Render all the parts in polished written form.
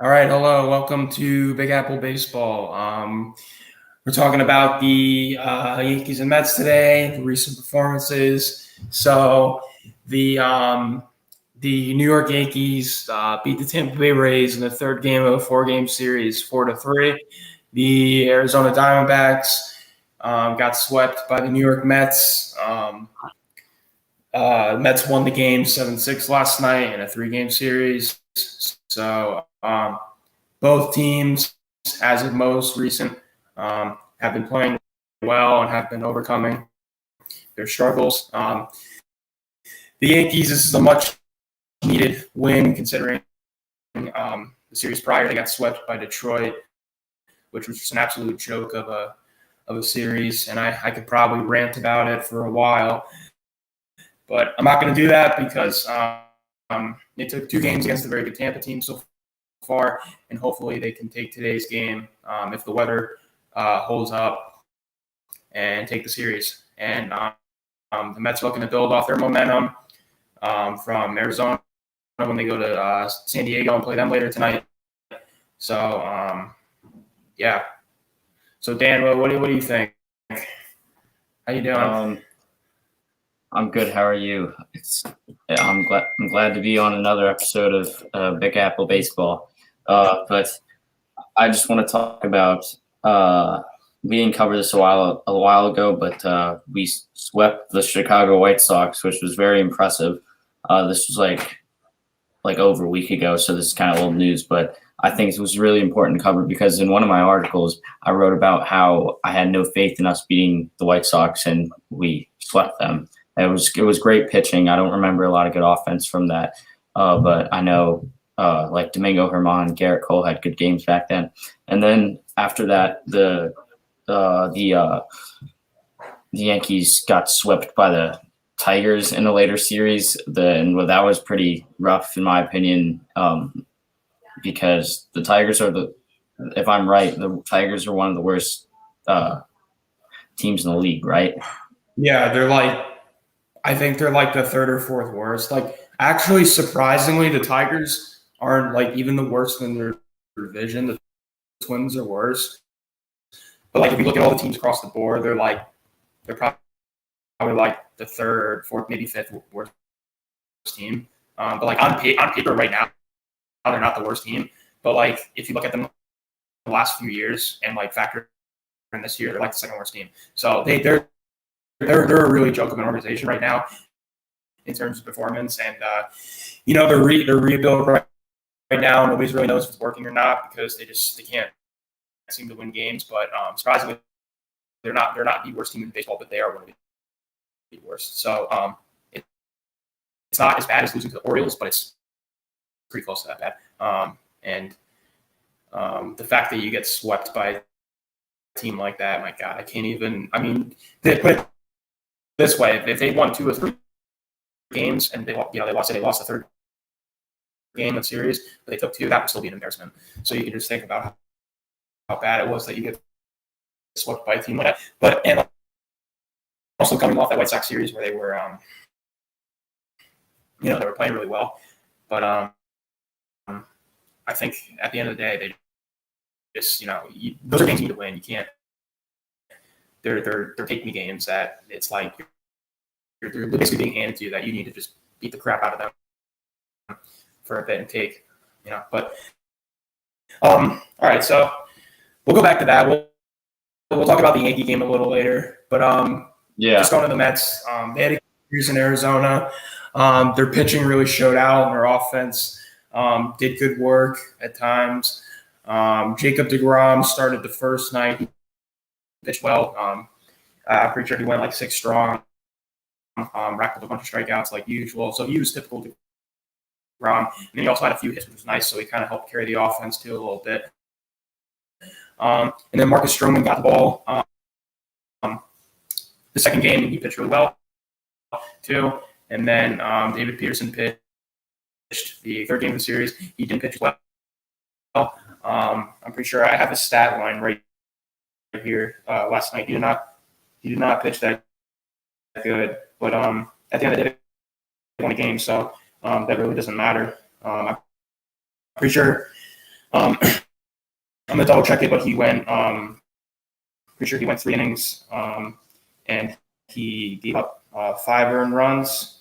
All right, hello, welcome to Big Apple Baseball. We're talking about the Yankees and Mets today, the recent performances. So the New York Yankees beat the Tampa Bay Rays in the third game of a four-game series, 4-3. The Arizona Diamondbacks got swept by the New York Mets. Mets won the game 7-6 last night in a three-game series. So both teams, as of most recent, have been playing well and have been overcoming their struggles. The Yankees, this is a much-needed win considering the series prior they got swept by Detroit, which was just an absolute joke of a series, and I could probably rant about it for a while. But I'm not going to do that because they took two games against a very good Tampa team so far, and hopefully they can take today's game if the weather holds up and take the series. And the Mets are looking to build off their momentum from Arizona when they go to San Diego and play them later tonight. So, yeah. So, Dan, what do you think? How you doing? I'm good. How are you? I'm glad to be on another episode of Big Apple Baseball. But I just want to talk about we didn't cover this a while ago, but we swept the Chicago White Sox, which was very impressive. This was like over a week ago, so this is kind of old news, but I think it was really important to cover because in one of my articles, I wrote about how I had no faith in us beating the White Sox, and we swept them. It was great pitching. I don't remember a lot of good offense from that, but I know like Domingo Germán and Garrett Cole had good games back then. And then after that, the Yankees got swept by the Tigers in a later series. And that was pretty rough in my opinion, because the Tigers are if I'm right, the Tigers are one of the worst teams in the league, right? Yeah, I think they're like the third or fourth worst. Like, actually, surprisingly, the Tigers aren't like even the worst in their division. The Twins are worse. But like, if you look at all the teams across the board, they're probably like the third, fourth, maybe fifth worst team. But like on paper right now, they're not the worst team. But like, if you look at them the last few years and like factor in this year, they're like the second worst team. So they're a really joke of an organization right now in terms of performance, and they're rebuild right now. Nobody really knows if it's working or not because they can't seem to win games. But surprisingly, they're not the worst team in baseball, but they are one of the worst. So it's not as bad as losing to the Orioles, but it's pretty close to that bad. And the fact that you get swept by a team like that, my God, I can't even. I mean, they put it this way: if they won 2 or 3 games and they lost the third game of the series, but they took 2, that would still be an embarrassment. So you can just think about how bad it was that you get swept by a team like that. But and also coming off that White Sox series where they were, they were playing really well. But I think at the end of the day, they just, those are games you need to win. You can't. They're taking games that it's like you're basically being handed to you that you need to just beat the crap out of them for a bit and take, But all right, so we'll go back to that. We'll talk about the Yankee game a little later. But just going to the Mets, they had a series in Arizona. Their pitching really showed out, and their offense did good work at times. Jacob deGrom started the first night. He pitched well. I'm pretty sure he went like 6 strong. Racked up a bunch of strikeouts like usual. So he was typical deGrom. And then he also had a few hits, which was nice. So he kind of helped carry the offense too a little bit. And then Marcus Stroman got the ball. The second game, he pitched really well too. And then David Peterson pitched the third game of the series. He didn't pitch well. I'm pretty sure I have a stat line right here. Last night, he did not pitch that good. But at the end of the day, they won a game, so that really doesn't matter. I'm pretty sure I'm gonna double check it, but he went. Pretty sure he went 3 innings, and he gave up 5 earned runs.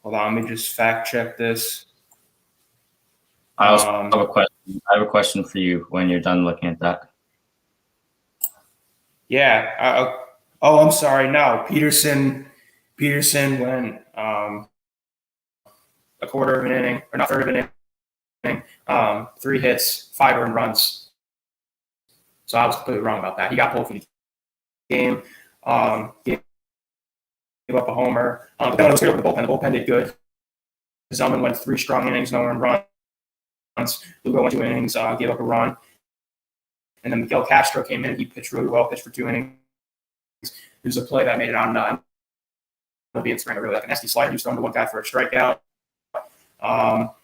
Hold on, let me just fact check this. I also have a question. I have a question for you when you're done looking at that. Yeah. I'm sorry. No, Peterson went a quarter of an inning, or not third of an inning. 3 hits, 5 earned runs. So I was completely wrong about that. He got pulled from the game. Gave up a homer. But then it was good over the bullpen. The bullpen did good. Zellman went 3 strong innings, no earned runs. Lugo went 2 innings, gave up a run. And then Miguel Castro came in. He pitched really well, pitched for 2 innings. There's a play that made it on the Instagram, really like a nasty slider. He was throwing to one guy for a strikeout. Or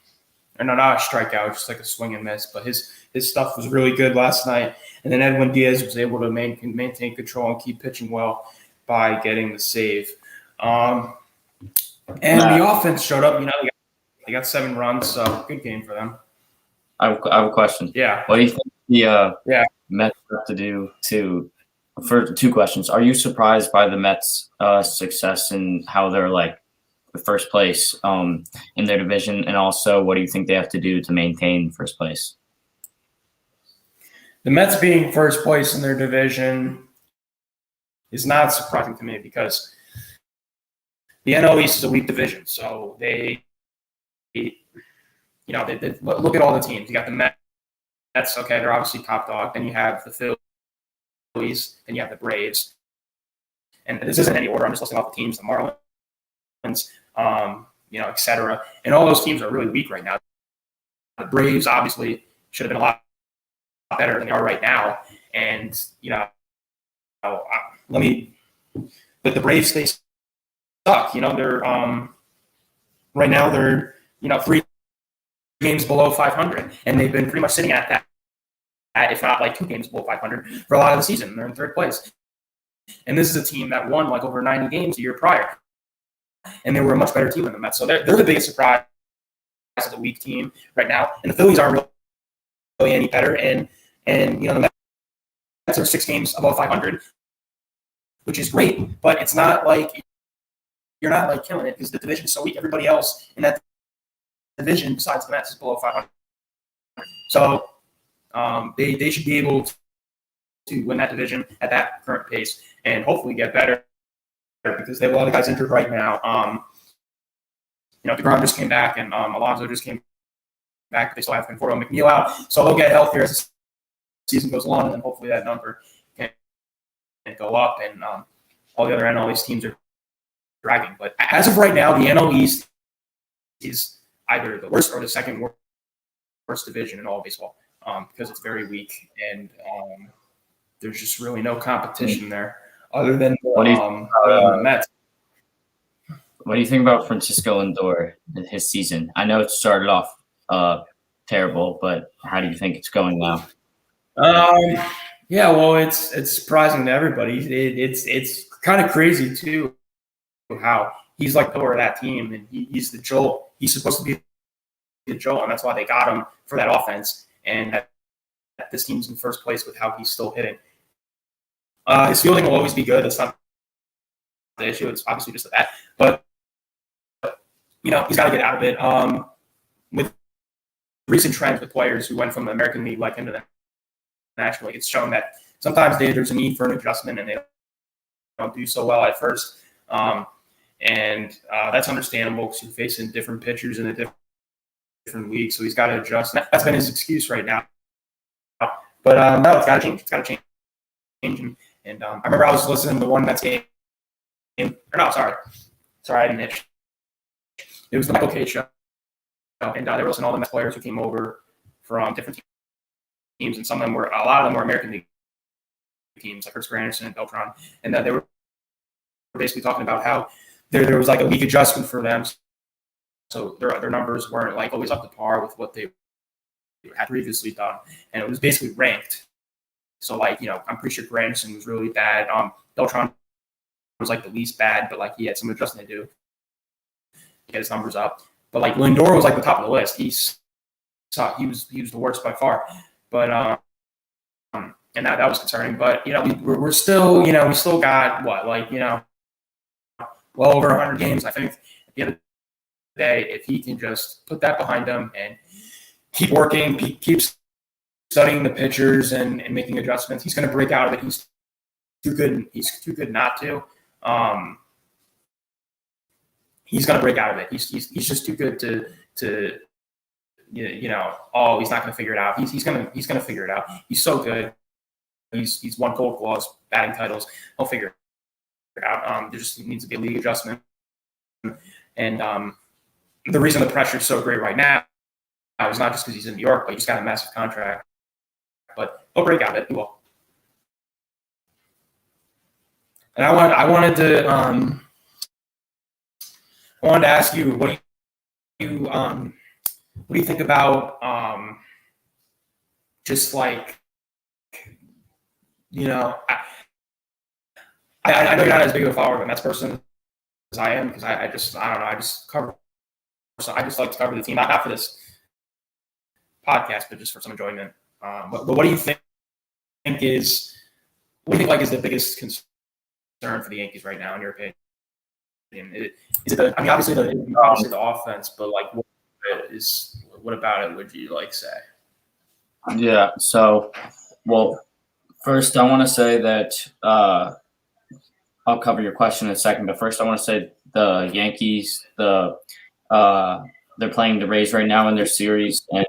no, not a strikeout, just like a swing and miss. But his stuff was really good last night. And then Edwin Diaz was able to maintain control and keep pitching well by getting the save. And the offense showed up. They got 7 runs, so good game for them. I have a question. Yeah. What do you think the Mets have to do for 2 questions? Are you surprised by the Mets' success and how they're like the first place in their division? And also, what do you think they have to do to maintain first place? The Mets being first place in their division is not surprising to me because the NL East is a weak division. So they look at all the teams. You got the Mets, okay, they're obviously top dog. Then you have the Phillies, then you have the Braves. And this isn't any order. I'm just listing off the teams, the Marlins, et cetera. And all those teams are really weak right now. The Braves obviously should have been a lot better than they are right now. And, but the Braves, they suck. They're right now they're 3 games below 500, and they've been pretty much sitting at that, if not like 2 games below 500 for a lot of the season. They're in 3rd place, and this is a team that won like over 90 games a year prior, and they were a much better team than the Mets. So they're the biggest surprise of the weak team right now, and the Phillies aren't really any better, and the Mets are 6 games above 500, which is great, but it's not like you're not like killing it because the division is so weak. Everybody else in that division besides the Mets is below 500. So they should be able to win that division at that current pace and hopefully get better because they have a lot of guys injured right now. DeGrom just came back and Alonso just came back. They still have Conforto and McNeil out. So they'll get healthier as the season goes along, and then hopefully that number can go up. And all the other NL East teams are dragging. But as of right now, the NL East is either the worst or the second worst division in all of baseball because it's very weak and there's just really no competition there other than the Mets. What do you think about Francisco Lindor and his season? I know it started off terrible, but how do you think it's going now? Yeah, well, it's surprising to everybody. It's kind of crazy too how he's like the core of that team, and he's the Joel. He's supposed to be the Joel, and that's why they got him for that offense. And that this team's in first place with how he's still hitting. His fielding will always be good. That's not the issue. It's obviously just that. But he's got to get out of it. With recent trends with players who went from the American League like into the National League, it's shown that sometimes there's a need for an adjustment, and they don't do so well at first. And that's understandable because you're facing different pitchers in a different league, so he's got to adjust. That's been his excuse right now. But no, it's got to change. It's got to change. And I remember I was listening to one Mets game. Sorry, I didn't itch. It was the Michael K show, and they were listening to all the Mets players who came over from different teams, and a lot of them were American League teams, like Hertzker Anderson and Beltran, and they were basically talking about how there was like a weak adjustment for them, so their numbers weren't like always up to par with what they had previously done, and it was basically ranked. So I'm pretty sure Anderson was really bad. Beltran was like the least bad, but like he had some adjustment to do to get his numbers up. But like Lindor was like the top of the list. He's he was the worst by far. But and that was concerning. But we're still we still got what, well over 100 games. I think at the end of the day, if he can just put that behind him and keep working, keep studying the pitchers and making adjustments, he's going to break out of it. He's too good. He's too good not to. He's going to break out of it. He's just too good to he's not going to figure it out. He's going to figure it out. He's so good. He's won Gold Gloves, batting titles. He'll figure it out. There just needs to be a league adjustment. And the reason the pressure is so great right now is not just because he's in New York, but he's got a massive contract. But he'll break out of it. He will. And I wanted to ask you, what do you think about just like, I know you're not as big of a follower of a Mets person as I am, because I don't know, I just like to cover the team, not for this podcast, but just for some enjoyment. But what do you think is the biggest concern for the Yankees right now, in your opinion? Is it obviously the offense, but like, what about it would you say? Yeah. So, well, first I want to say that I'll cover your question in a second, but first I want to say the Yankees, they're playing the Rays right now in their series, and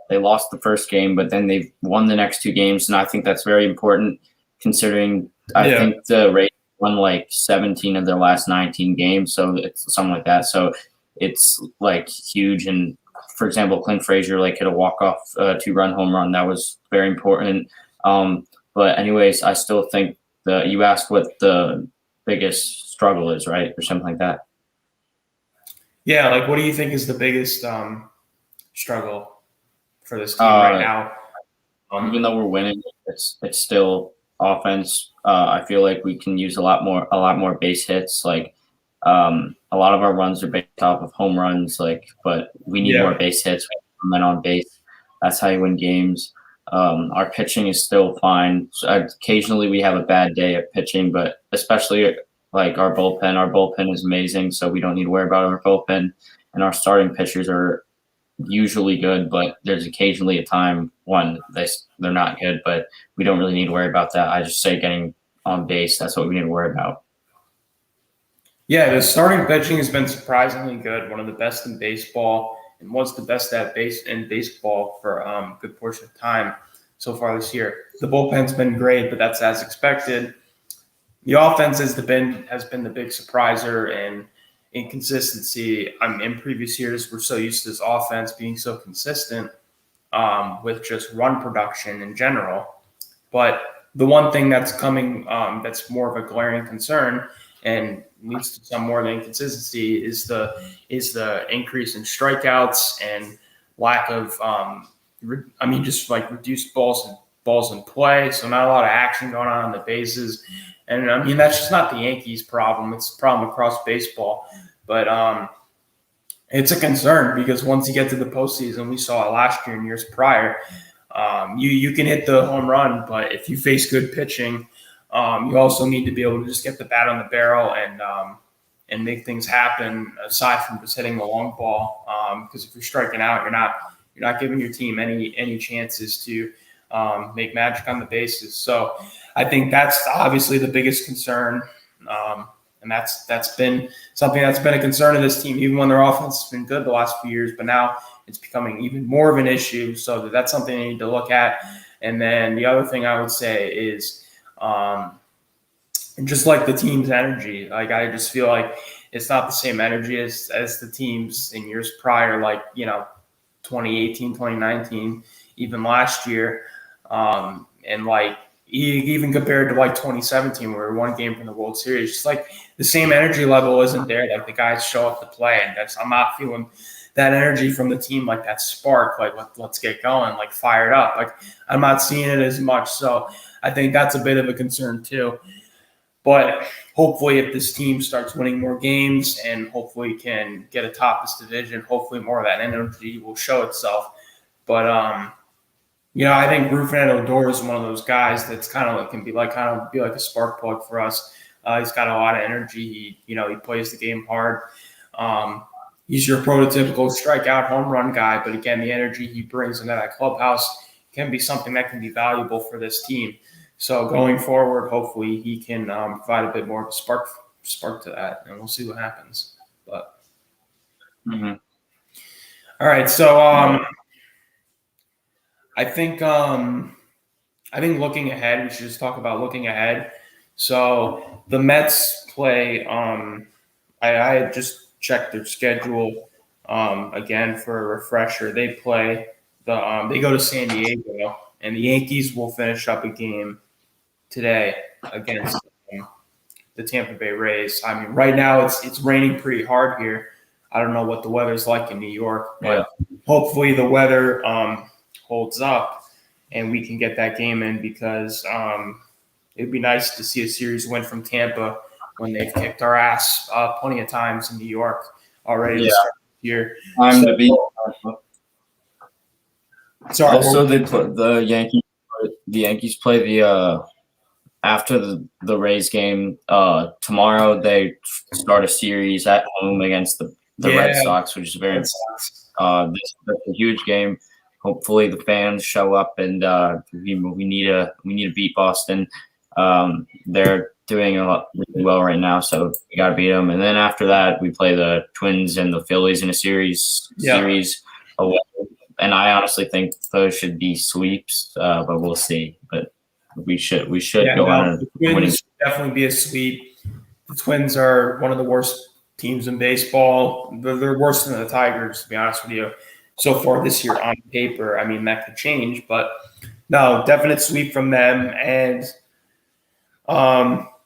they lost the first game, but then they've won the next two games, and I think that's very important considering I think the Rays won like 17 of their last 19 games, so it's something like that. So it's like huge. And for example, Clint Frazier hit a walk-off 2-run home run. That was very important. But anyways, I still think you asked what the biggest struggle is, right? Or something like that. Yeah, what do you think is the biggest struggle for this team right now? Even though we're winning, it's still offense. I feel like we can use a lot more base hits. A lot of our runs are based off of home runs. But we need more base hits. We need men on base. That's how you win games. Our pitching is still fine. So occasionally we have a bad day of pitching, but especially our bullpen. Our bullpen is amazing, so we don't need to worry about our bullpen. And our starting pitchers are usually good, but there's occasionally a time when they're not good, but we don't really need to worry about that. I just say getting on base, that's what we need to worry about. Yeah, the starting pitching has been surprisingly good, one of the best in baseball, and was the best in baseball for a good portion of time so far this year. The bullpen's been great, but that's as expected. The offense has been the big surpriser, and inconsistency. In previous years, we're so used to this offense being so consistent with just run production in general. But the one thing that's coming that's more of a glaring concern and leads to some more of the inconsistency is the increase in strikeouts and lack of reduced balls in play. So not a lot of action going on the bases. And that's just not the Yankees' problem. It's a problem across baseball. But it's a concern because once you get to the postseason, we saw it last year and years prior, you can hit the home run, but if you face good pitching, you also need to be able to just get the bat on the barrel and make things happen aside from just hitting the long ball. Because if you're striking out, you're not giving your team any chances to make magic on the bases. So I think that's obviously the biggest concern. And that's been something that's been a concern of this team, even when their offense has been good the last few years. But now it's becoming even more of an issue. So that's something they need to look at. And then the other thing I would say is just the team's energy. I just feel like it's not the same energy as the teams in years prior, 2018, 2019, even last year. Even compared to 2017, where we were one game from the World Series, just the same energy level isn't there. The guys show up to play, and I'm not feeling that energy from the team, that spark, let's get going, fired up. I'm not seeing it as much. So I think that's a bit of a concern too. But hopefully, if this team starts winning more games and hopefully can get atop this division, hopefully more of that energy will show itself. But I think Ruffin Odor is one of those guys that's can be like a spark plug for us. He's got a lot of energy. He plays the game hard. He's your prototypical strikeout home run guy, but again, the energy he brings into that clubhouse can be something that can be valuable for this team. So going forward, hopefully he can provide a bit more of a spark to that, and we'll see what happens. But all right, so I think looking ahead, we should just talk about looking ahead. So the Mets play. I had just checked their schedule again for a refresher. They play they go to San Diego, and the Yankees will finish up a game today against the Tampa Bay Rays. I mean, right now it's raining pretty hard here. I don't know what the weather's like in New York, but hopefully the weather holds up and we can get that game in, because it'd be nice to see a series win from Tampa when they've kicked our ass plenty of times in New York already this year. Sorry. Also, they put the Yankees. The Yankees play the after the Rays game tomorrow. They start a series at home against the Red Sox, which is very this is a huge game. Hopefully, the fans show up, and we need to beat Boston. They're doing a lot really well right now, so we got to beat them. And then after that, we play the Twins and the Phillies in a series away. And I honestly think those should be sweeps, but we'll see. But we should go on. The Twins should definitely be a sweep. The Twins are one of the worst teams in baseball. They're worse than the Tigers, to be honest with you, so far this year on paper. I mean, that could change, but no, definite sweep from them. And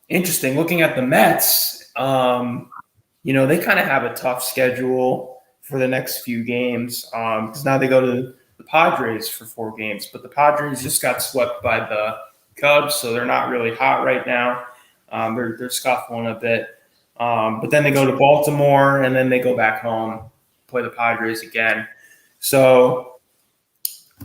interesting, looking at the Mets, they kind of have a tough schedule for the next few games, because now they go to the Padres for 4 games, but the Padres just got swept by the Cubs, so they're not really hot right now. They're scuffling a bit, but then they go to Baltimore, and then they go back home, play the Padres again. So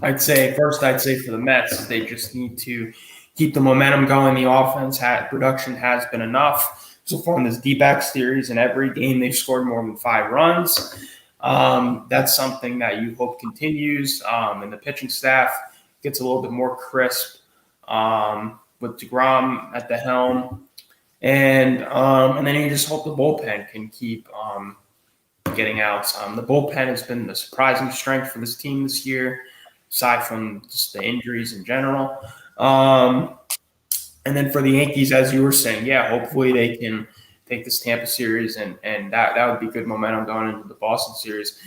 I'd say for the Mets, they just need to keep the momentum going. The offense production has been enough so far in this Dbacks series. In every game, they've scored more than 5 runs. That's something that you hope continues, and the pitching staff gets a little bit more crisp with DeGrom at the helm, and then you just hope the bullpen can keep getting outs. The bullpen has been the surprising strength for this team this year, aside from just the injuries in general. And then for the Yankees, as you were saying, hopefully they can take this Tampa series, and that would be good momentum going into the Boston series.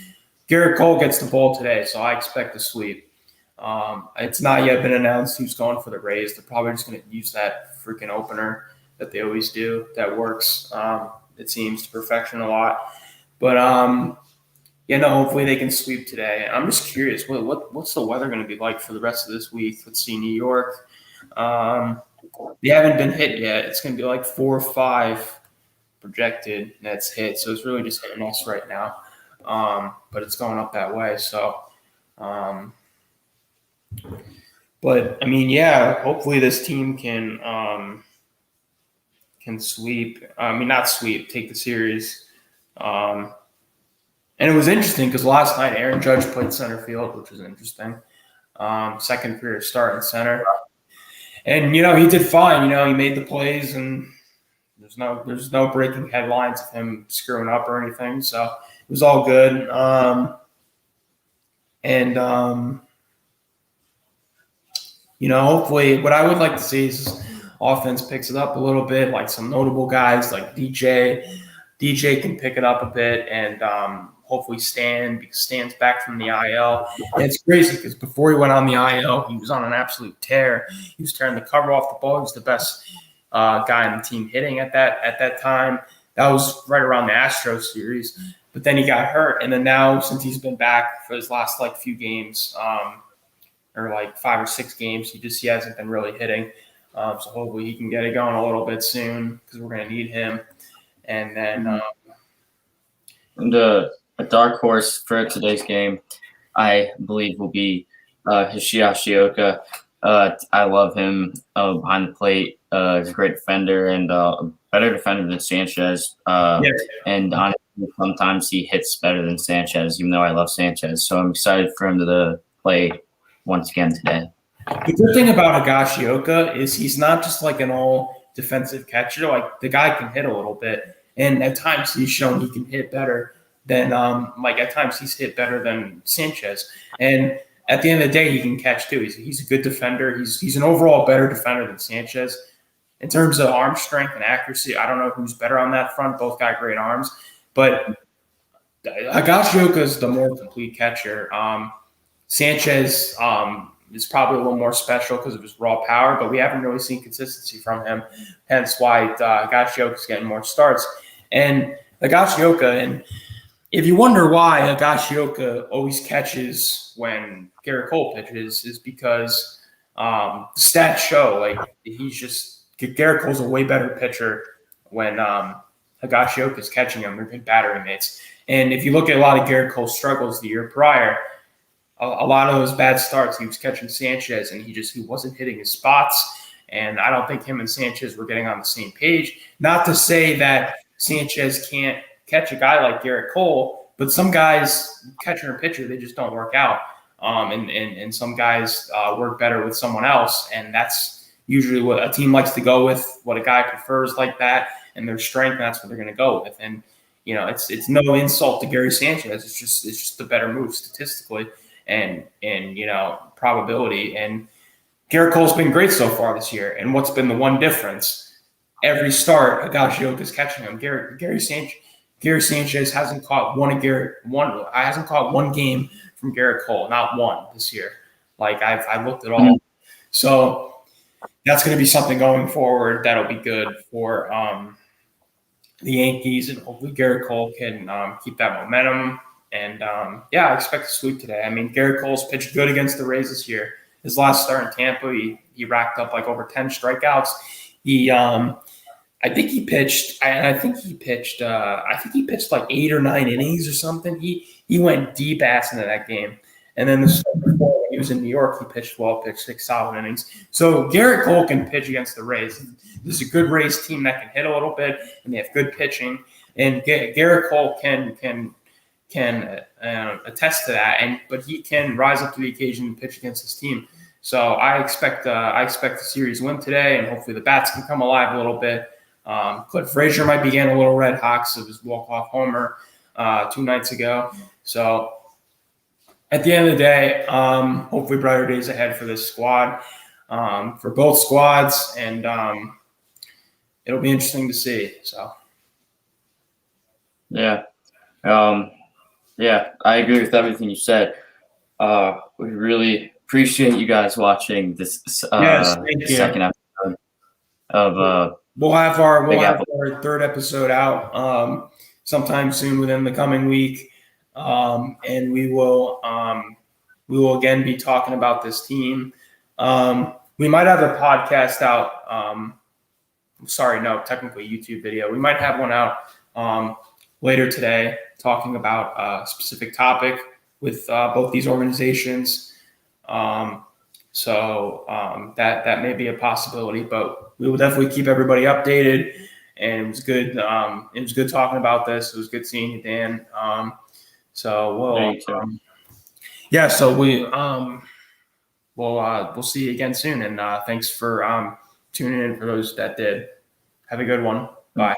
Garrett Cole gets the ball today, so I expect a sweep. It's not yet been announced who's going for the Rays. They're probably just going to use that freaking opener that they always do. That works, it seems, to perfection a lot. But hopefully they can sweep today. I'm just curious, what's the weather going to be like for the rest of this week? Let's see, New York. They haven't been hit yet. It's going to be like 4 or 5 projected that's hit, so it's really just hitting us right now, but it's going up that way. So but I mean, hopefully this team can sweep. Not sweep, take the series. And it was interesting because last night Aaron Judge played center field, which was interesting. Second career start in center, and he did fine. He made the plays, and there's no breaking headlines of him screwing up or anything. So it was all good. Hopefully what I would like to see is offense picks it up a little bit, like some notable guys like DJ. DJ can pick it up a bit, and hopefully Stan, because Stan's back from the IL. And it's crazy because before he went on the IL, he was on an absolute tear. He was tearing the cover off the ball. He was the best guy on the team hitting at that time. That was right around the Astros series. But then he got hurt, and then now since he's been back for his last few games, or 5 or 6 games, he hasn't been really hitting. So hopefully he can get it going a little bit soon, because we're going to need him. And then a dark horse for today's game I believe will be Hashioka. I love him behind the plate. He's a great defender and a better defender than Sanchez. Yes. And honestly, sometimes he hits better than Sanchez, even though I love Sanchez. So I'm excited for him to play once again today. The good thing about Higashioka is he's not just like an all defensive catcher. Like the guy can hit a little bit, and at times he's shown he can hit better than like at times he's hit better than Sanchez. And at the end of the day, he can catch too. He's a good defender. He's an overall better defender than Sanchez. In terms of arm strength and accuracy, I don't know who's better on that front. Both got great arms, but Higashioka is the more complete catcher. Sanchez is probably a little more special because of his raw power, but we haven't really seen consistency from him. Hence why Higashioka is getting more starts. And Higashioka, and if you wonder why Higashioka always catches when Garrett Cole pitches, is because stats show like Garrett Cole's a way better pitcher when Higashioka is catching him. They're good battery mates. And if you look at a lot of Garrett Cole's struggles the year prior, a lot of those bad starts, he was catching Sanchez, and he wasn't hitting his spots. And I don't think him and Sanchez were getting on the same page. Not to say that Sanchez can't catch a guy like Garrett Cole, but some guys, catcher and pitcher, they just don't work out. And some guys work better with someone else, and that's usually what a team likes to go with, what a guy prefers like that, and their strength, and that's what they're going to go with. And it's no insult to Gary Sanchez. It's just the better move statistically and probability. And Garrett Cole's been great so far this year. And what's been the one difference? Every start, Higashioka's catching him. Gary Sanchez hasn't caught one game from Garrett Cole, not one this year. Like I've looked at all. So that's going to be something going forward that'll be good for the Yankees, and hopefully Garrett Cole can keep that momentum. And I expect a sweep today. I mean, Garrett Cole's pitched good against the Rays this year. His last start in Tampa, he racked up like over 10 strikeouts. I think he pitched like 8 or 9 innings or something. He went Dbacks into that game. And then the start before, when he was in New York, he pitched 6 solid innings. So Garrett Cole can pitch against the Rays. This is a good Rays team that can hit a little bit, and they have good pitching. And Garrett Cole can attest to that, but he can rise up to the occasion and pitch against his team. So I expect the series win today, and hopefully the bats can come alive a little bit. Cliff Frazier might be getting a little red hot of his walk-off homer 2 nights ago. So at the end of the day, hopefully brighter days ahead for this squad, for both squads, and it'll be interesting to see. So yeah. I agree with everything you said. We really appreciate you guys watching this second episode of we'll have our third episode out sometime soon within the coming week, and we will again be talking about this team. We might have a podcast out. Technically YouTube video. We might have one out later today, talking about a specific topic with both these organizations. So that may be a possibility, but we will definitely keep everybody updated. And it was good. It was good talking about this. It was good seeing you, Dan. So we'll see you again soon. And thanks for tuning in for those that did. Have a good one. Bye.